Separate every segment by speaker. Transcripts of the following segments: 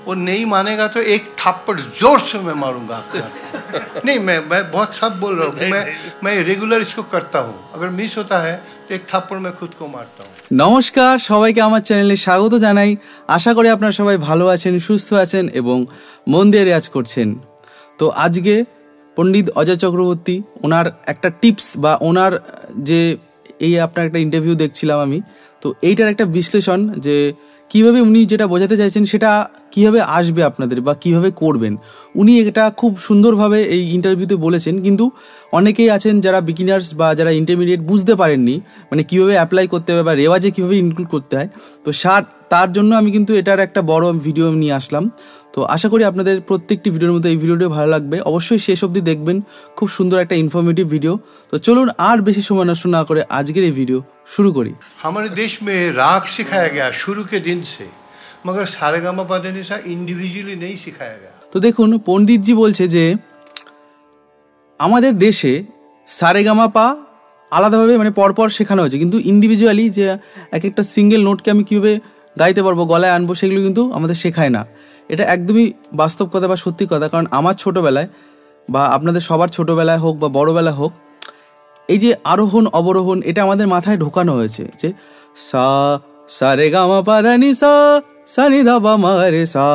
Speaker 1: वो नहीं मानेगा तो एक थप्पड़ जोर से मैं मारूंगा आपका। नहीं, मैं बहुत सब बोल रहा हूँ, मैं रेगुलर इसको करता हूँ। अगर मिस होता है तो एक थप्पड़ मैं खुद को मारता हूँ।
Speaker 2: নমস্কার সবাইকে আমার চ্যানেলে স্বাগত জানাই। আশা করি আপনারা সবাই ভালো আছেন, সুস্থ আছেন এবং মন দিয়ে রেয়াজ করছেন। তো আজকে পণ্ডিত অজয় চক্রবর্তী ওনার একটা টিপস বা ওনার যে এই আপনার একটা ইন্টারভিউ দেখছিলাম আমি, তো এইটার একটা বিশ্লেষণ যে কীভাবে উনি যেটা বোঝাতে চাইছেন সেটা কীভাবে আসবে আপনাদের বা কীভাবে করবেন, উনি এটা খুব সুন্দরভাবে এই ইন্টারভিউতে বলেছেন। কিন্তু অনেকেই আছেন যারা বিগিনার্স বা যারা ইন্টারমিডিয়েট বুঝতে পারেননি মানে কীভাবে অ্যাপ্লাই করতে হবে বা রেওয়াজে কীভাবে ইনক্লুড করতে হয়। তো তার জন্য আমি কিন্তু এটার একটা বড় ভিডিও নিয়ে আসলাম। তো আশা করি আপনাদের প্রত্যেকটি ভিডিওর মধ্যে এই ভিডিওটি ভালো লাগবে, অবশ্যই শেষ অবধি দেখবেন, খুব সুন্দর একটা ইনফরমেটিভ ভিডিও। তো চলুন আর বেশি সময় নষ্ট না করে আজকের এই ভিডিও শুরু করি।
Speaker 1: हमारे देश में राग सिखाया गया शुरू के दिन से, मगर सारेगामापाधानिसा इंडिविजुअली नहीं सिखाया गया।
Speaker 2: তো দেখুন পণ্ডিতজি বলছে যে আমাদের দেশে সারেগামাপা আলাদাভাবে মানে পরপর শেখানো হয়েছে, কিন্তু ইন্ডিভিজুয়ালি যে এক একটা সিঙ্গেল নোটকে আমি কীভাবে গাইতে পারবো, গলায় আনবো, সেগুলো কিন্তু আমাদের শেখায় না। এটা একদমই বাস্তব কথা বা সত্যি কথা। কারণ আমার ছোটোবেলায় বা আপনাদের সবার ছোটোবেলায় হোক বা বড়োবেলা হোক, এই যে আরোহণ অবরোহণ এটা আমাদের মাথায় ঢোকানো হয়েছে যে সা রে গা মা পা ধা নি সা নি ধা পা মা রে সা,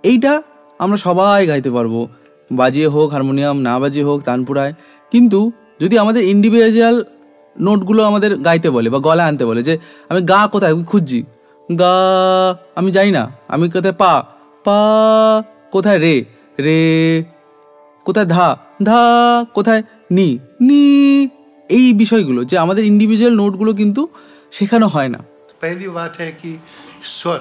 Speaker 2: এইটা আমরা সবাই গাইতে পারবো, বাজিয়ে হোক হারমোনিয়াম, না বাজিয়ে হোক তানপুরায়। কিন্তু যদি আমাদের ইন্ডিভিজুয়াল নোটগুলো আমাদের গাইতে বলে বা গলা আনতে বলে, যে আমি গা কোথায় খুঁজছি, গা আমি জানি না, আমি কোথায় পা পা কোথায়, রে রে কোথায়, ধা ধা কোথায়, নি নি, এই বিষয়গুলো যে আমাদের ইন্ডিভিজুয়াল নোটগুলো কিন্তু শেখানো হয় না।
Speaker 1: पहली बात है कि स्वर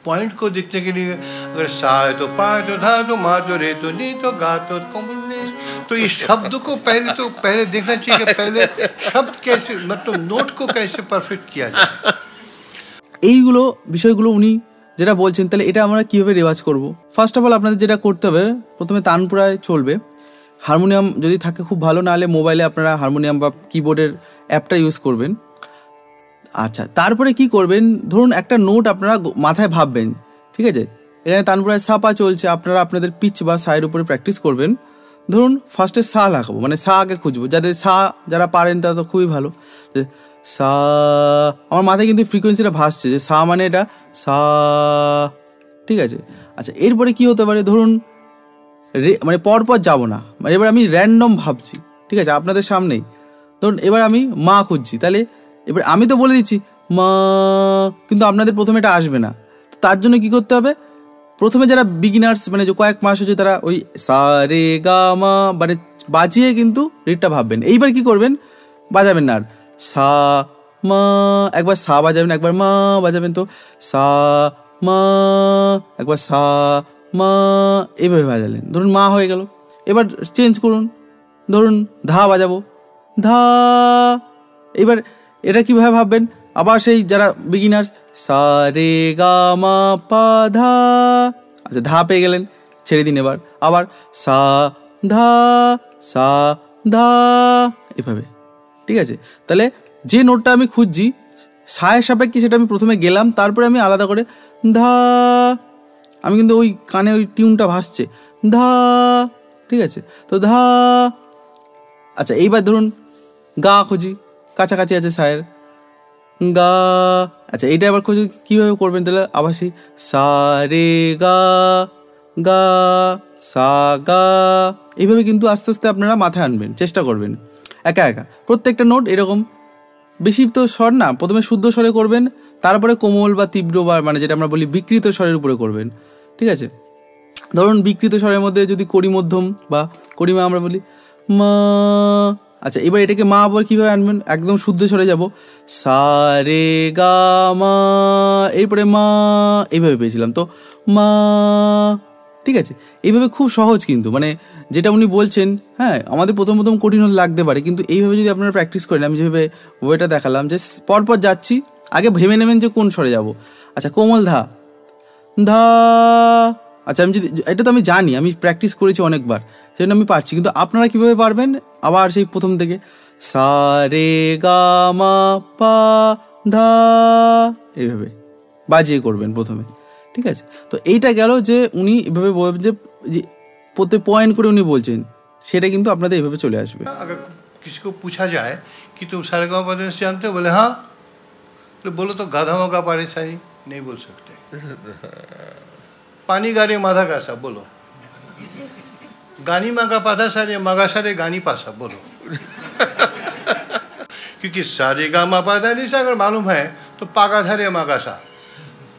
Speaker 1: पॉइंट को देखने के लिए अगर सा है तो पा है तो धा तो मा तो रे तो नी तो गा तो कमल ने, तो इस शब्द को पहले देखना चाहिए कि पहले शब्द कैसे, मतलब नोट को कैसे परफेक्ट किया जाए।
Speaker 2: এইগুলো বিষয়গুলো উনি যেটা বলছেন, তাহলে এটা আমরা কীভাবে রেওয়াজ করব। ফার্স্ট অফ অল আপনাদের যেটা করতে হবে, প্রথমে তানপুরায় চলবে। হারমোনিয়াম যদি থাকে খুব ভালো, না হলে মোবাইলে আপনারা হারমোনিয়াম বা কিবোর্ডের অ্যাপটা ইউজ করবেন। আচ্ছা, তারপরে কি করবেন, ধরুন একটা নোট আপনারা মাথায় ভাববেন, ঠিক আছে। এখানে তানপুরায় সাপা চলছে, আপনারা আপনাদের পিচ বা সায়ের উপরে প্র্যাকটিস করবেন। ধরুন ফার্স্টে সা লাগাবো, মানে সা আগে খুঁজবো, যাদের সা যারা পারেন তারা তো খুবই ভালো। সা, আমার মাথায় কিন্তু ফ্রিকোয়েন্সিটা ভাসছে যে সা মানে এটা সা, ঠিক আছে। আচ্ছা, এরপরে কি হতে পারে, ধরুন রে মানে পরপর যাবো না, মানে এবার আমি র্যান্ডম ভাবছি, ঠিক আছে, আপনাদের সামনেই। ধরুন এবার আমি মা খুঁজছি, তাহলে এবার আমি তো বলে দিচ্ছি মা, কিন্তু আপনাদের প্রথমে এটা আসবে না। তার জন্য কি করতে হবে, প্রথমে যারা বিগিনার্স মানে যে কয়েক মাস হচ্ছে, তারা ওই সা রে গা মা মানে বাজিয়ে কিন্তু রিটটা ভাববেন। এইবার কি করবেন, বাজাবেন না আর, সা মা, একবার সা বাজাবেন, একবার মা বাজাবেন, তো সা মা, একবার সা মা, এইভাবে বাজালেন, ধরুন মা হয়ে গেল। এবার চেঞ্জ করুন, ধরুন ধা বাজাবো, ধা। এবার এটা কীভাবে ভাববেন, আবার সেই যারা বিগিনার্স সা রে গা মা পা ধা, আচ্ছা ধা পেয়ে গেলেন, ছেড়ে দিন। এবার আবার সা ধা সা ধা, এভাবে, ঠিক আছে। তাহলে যে নোটটা আমি খুঁজছি সায়ের সাপেক্ষে সেটা আমি প্রথমে গেলাম, তারপরে আমি আলাদা করে ধা, আমি কিন্তু ওই কানে ওই টিউনটা ভাসছে ধা, ঠিক আছে, তো ধা। আচ্ছা, এইবার ধরুন গা খুঁজি, কাছাকাছি আছে সায়ের, গা। আচ্ছা, এইটা আবার খুঁজি, কীভাবে করবেন, তাহলে আবার সেই সা রে গা গা সা গা, এইভাবে কিন্তু আস্তে আস্তে আপনারা মাথায় আনবেন, চেষ্টা করবেন একা একা প্রত্যেকটা নোট এরকম। বেশি তো স্বর না, প্রথমে শুদ্ধ স্বরে করবেন, তারপরে কোমল বা তীব্র বা মানে যেটা আমরা বলি বিকৃত স্বরের উপরে করবেন, ঠিক আছে। ধরুন বিকৃত স্বরের মধ্যে যদি কড়ি মধ্যম বা কড়িমা আমরা বলি মা, আচ্ছা এবার এটাকে মা আবার কীভাবে আনবেন, একদম শুদ্ধ স্বরে যাব, সা রে গা মা, এরপরে মা, এইভাবে পেয়েছিলাম, তো মা, ঠিক আছে। এইভাবে খুব সহজ, কিন্তু মানে যেটা উনি বলছেন, হ্যাঁ আমাদের প্রথম কঠিন লাগতে পারে, কিন্তু এইভাবে যদি আপনারা প্র্যাকটিস করেন, আমি যেভাবে ওইটা দেখালাম যে পরপর যাচ্ছি, আগে ভেবে নেবেন যে কোন স্বরে যাব। আচ্ছা, কোমল ধা ধা, আচ্ছা আমি যদি, এটা তো আমি জানি, আমি প্র্যাকটিস করেছি অনেকবার, সেজন্য আমি পারছি, কিন্তু আপনারা কীভাবে পারবেন, আবার সেই প্রথম থেকে সা রে গা মা পা ধা, এইভাবে, বাজিয়ে করবেন প্রথমে, ঠিক আছে। তো এইটা গেল যে উনি এভাবে বলবেন যে প্রত্যেক পয়েন্ট করে উনি বলছেন, সেটা কিন্তু আপনাদের এইভাবে চলে আসবে।
Speaker 1: अगर किसी को पूछा जाए कि तुम सारेगामा से जानते हो, बोले हाँ, तो बोलो तो गाधाओं का परेशानी नहीं बोल सकते। पानी गारे माधा गासा बोलो, गानी मागा पाधा सारे मागा सारे गानी पासा बोलो। क्योंकि सारे गामा पाधा निशा अगर मालूम है तो पागा धरे मागा सा,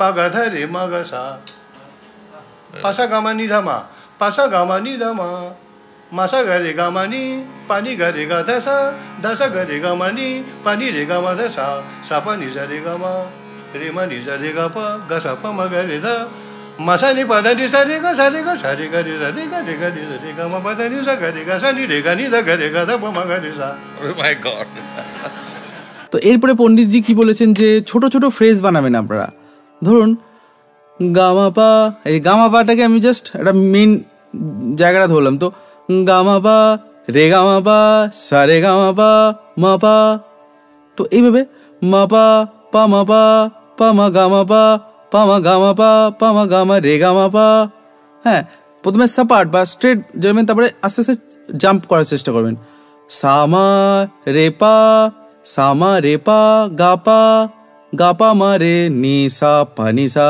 Speaker 1: पागा धरे मागा सा, पासा गामा निधा मा, पासा गामा निधा मा, मासा घरे गामानी, पानी घरे गा धसा, धसा घरे गामानी, पानी रे गामा धसा, सापा निजा रे गामा, रेमा निजा रे गा पा, गा सापा मा घरे धा, मासा नि पादा निसा रे गा सारे गा सारे गा रे गा रे गा रे गा निजा रे गामा पादा निसा घरे गा सा नि रे गा नि धा घरे गा धा पा मा घरे सा।
Speaker 3: Oh my God!
Speaker 2: তো এরপরে পণ্ডিতজি কি বলেছেন যে ছোট ছোট ফ্রেজ বানাবেন আপনারা। ধরুন গামাপা, এই গামাপাটাকে আমি জাস্ট একটা মেন জায়গাটা ধরলাম, তো গামাপা রে গামাপা সা রে গামাপা মাপা, তো এইভাবে মাপা পা মাপা পা মা গামাপা পা মা গামাপা পা মা গামা রে গামাপা। হ্যাঁ, প্রথমে সাপাট বা স্ট্রেট যাবেন, তারপরে আস্তে আস্তে জাম্প করার চেষ্টা করবেন। সামা রেপা, সামা রেপা গাপা, গাপা মা রে নি সা পানি সা,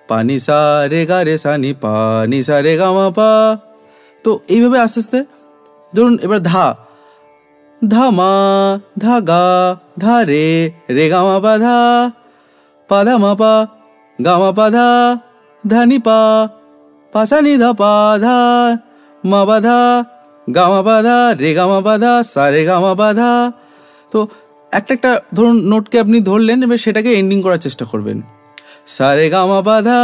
Speaker 2: পানি সা রে গা রে সা নি পা নি সা রে গামা পা। তো এইভাবে আস্তে আস্তে ধরুন এবার ধা, ধা মা ধা গা ধা রে রে গামা পা ধা, পা ধা মা পা গামা পা ধা, ধা নি পা পাসা নি ধা পা ধা, মা পা ধা গামা পা ধা রে গামা পা ধা সা রে গামা পা ধা। তো একটা একটা ধরুন নোটকে আপনি ধরলেন, এবার সেটাকে এন্ডিং করার চেষ্টা করবেন। সা রে গামা পা ধা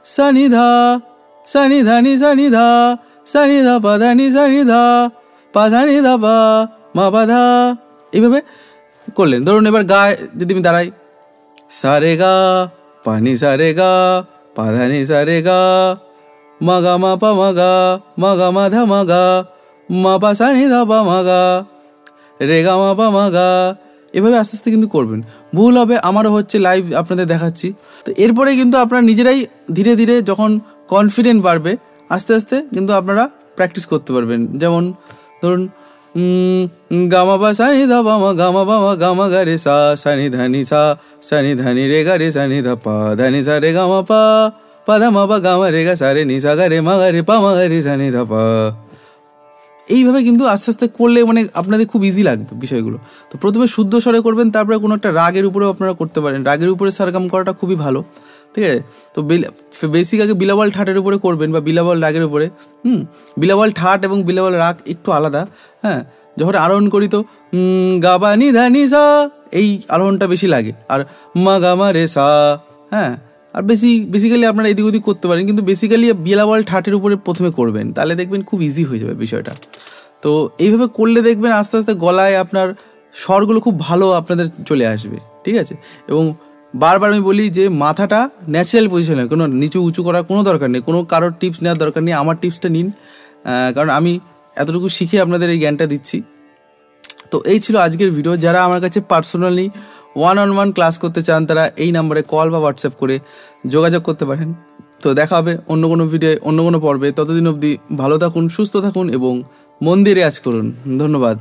Speaker 2: সা নি ধা, সা নি ধা নি সা নি ধা, সা নি ধা পা ধা নি সা নি ধা, পা ধা নি ধা পা মা পা ধা, এইভাবে করলেন। ধরুন এবার গা যদি আমি দাঁড়াই, সা রে গা পা নি সা রে গা, পা ধা নি সা রে গা, মা গা মা পা মা গা, মা গা মা ধা মা গা, মা পা সা নি ধা পা মা গা, রে গা মা পা মা গা। এভাবে আস্তে আস্তে কিন্তু করবেন। ভুল হবে, আমারও হচ্ছে, লাইভ আপনাদের দেখাচ্ছি। তো এরপরে কিন্তু আপনারা নিজেরাই ধীরে ধীরে যখন কনফিডেন্ট বাড়বে, আস্তে আস্তে কিন্তু আপনারা প্র্যাকটিস করতে পারবেন। যেমন ধরুন গামা বা সানি ধা বামা গামা বামা গামা গা রে সা, সানি ধানি সা, সানি ধানি রে গা রে সানি ধা পা, ধানি সা রে গামা পা, পা ধা মা পা গামা রে গা সা রে নি সা গা রে মা গা রে পা মা গা রে সানি ধা পা। এইভাবে কিন্তু আস্তে আস্তে করলে মানে আপনাদের খুব ইজি লাগবে বিষয়গুলো। তো প্রথমে শুদ্ধ স্বরে করবেন, তারপরে কোনো একটা রাগের উপরেও আপনারা করতে পারেন। রাগের উপরে সারগাম করাটা খুবই ভালো, ঠিক আছে। তো বেসিক আগে বিলাবল ঠাটের উপরে করবেন বা বিলাবল রাগের উপরে। বিলাবল ঠাট এবং বিলাবল রাগ একটু আলাদা। হ্যাঁ, যখন আরোহণ করি তো গাবা নি ধা নি সা, এই আরোহণটা বেশি লাগে। আর মা গামা রে সা, হ্যাঁ। আর বেসিক্যালি আপনারা এদিক ওদিক করতে পারেন, কিন্তু বেসিক্যালি বিলাবল ঠাটের উপরে প্রথমে করবেন, তাহলে দেখবেন খুব ইজি হয়ে যাবে বিষয়টা। তো এইভাবে করলে দেখবেন আস্তে আস্তে গলায় আপনার স্বরগুলো খুব ভালো আপনাদের চলে আসবে, ঠিক আছে। এবং বারবার আমি বলি যে মাথাটা ন্যাচারাল পজিশনে, কোনো নিচু উঁচু করার কোনো দরকার নেই, কোনো কারোর টিপস নেওয়ার দরকার নেই। আমার টিপসটা নিন, কারণ আমি এতটুকু শিখে আপনাদের এই জ্ঞানটা দিচ্ছি। তো এই ছিল আজকের ভিডিও। যারা আমার কাছে পার্সোনালি 1-on-1 ক্লাস করতে চান, তারা এই নাম্বারে কল বা হোয়াটসঅ্যাপ করে যোগাযোগ করতে পারেন। তো দেখা হবে অন্য কোনো ভিডিও, অন্য কোনো পর্বে। ততদিন অবধি ভালো থাকুন, সুস্থ থাকুন এবং মন দিয়ে রেয়াজ করুন। ধন্যবাদ।